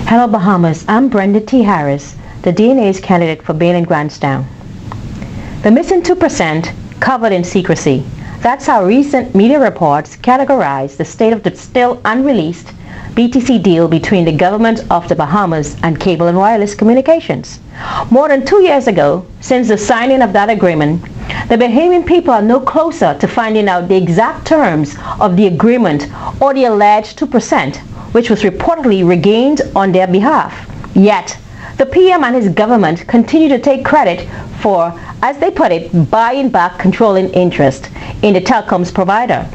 Hello Bahamas, I'm Brenda T. Harris, the DNA's candidate for bail in Grantstown. The missing 2% covered in secrecy. That's how recent media reports categorize the state of the still unreleased BTC deal between the government of the Bahamas and Cable and Wireless Communications. More than 2 years ago, since the signing of that agreement, the Bahamian people are no closer to finding out the exact terms of the agreement or the alleged 2%, which was reportedly regained on their behalf. Yet, the PM and his government continue to take credit for, as they put it, buying back controlling interest in the telecoms provider.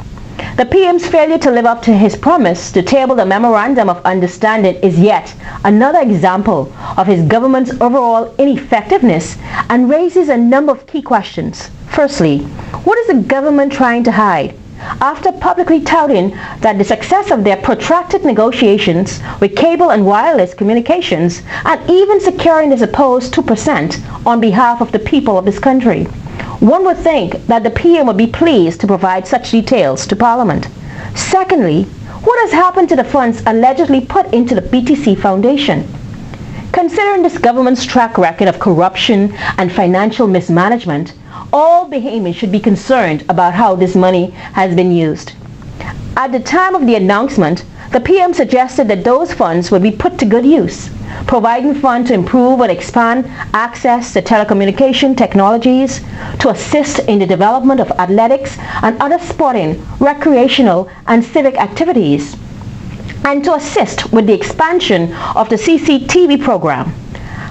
The PM's failure to live up to his promise to table the Memorandum of Understanding is yet another example of his government's overall ineffectiveness and raises a number of key questions. Firstly, what is the government trying to hide? After publicly touting that the success of their protracted negotiations with Cable and Wireless Communications and even securing the supposed 2% on behalf of the people of this country, one would think that the PM would be pleased to provide such details to Parliament. Secondly, what has happened to the funds allegedly put into the BTC Foundation? Considering this government's track record of corruption and financial mismanagement, all Bahamians should be concerned about how this money has been used. At the time of the announcement, the PM suggested that those funds would be put to good use, providing funds to improve and expand access to telecommunication technologies, to assist in the development of athletics and other sporting, recreational, and civic activities, and to assist with the expansion of the CCTV program.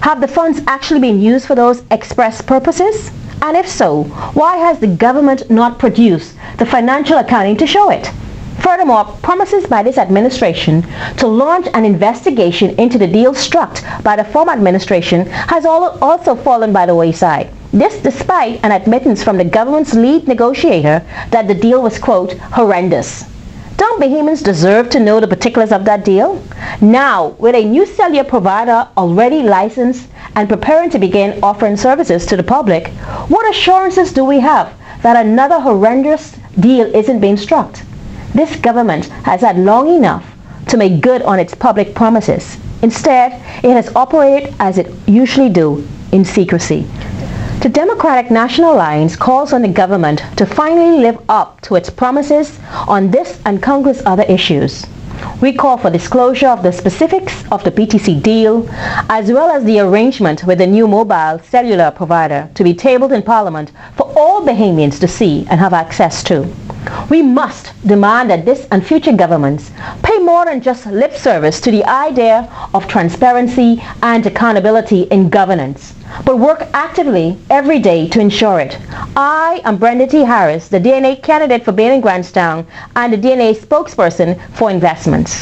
Have the funds actually been used for those express purposes? And if so, why has the government not produced the financial accounting to show it? Furthermore, promises by this administration to launch an investigation into the deal struck by the former administration has also fallen by the wayside. This despite an admittance from the government's lead negotiator that the deal was, quote, horrendous. Don't Bahamians deserve to know the particulars of that deal? Now, with a new cellular provider already licensed and preparing to begin offering services to the public, what assurances do we have that another horrendous deal isn't being struck? This government has had long enough to make good on its public promises. Instead, it has operated as it usually do, in secrecy. The Democratic National Alliance calls on the government to finally live up to its promises on this and countless other issues. We call for disclosure of the specifics of the BTC deal, as well as the arrangement with the new mobile cellular provider to be tabled in Parliament for all Bahamians to see and have access to. We must demand that this and future governments pay more than just lip service to the idea of transparency and accountability in governance, but work actively every day to ensure it. I am Brenda T. Harris, the DNA candidate for bail in Grantstown and the DNA spokesperson for investments.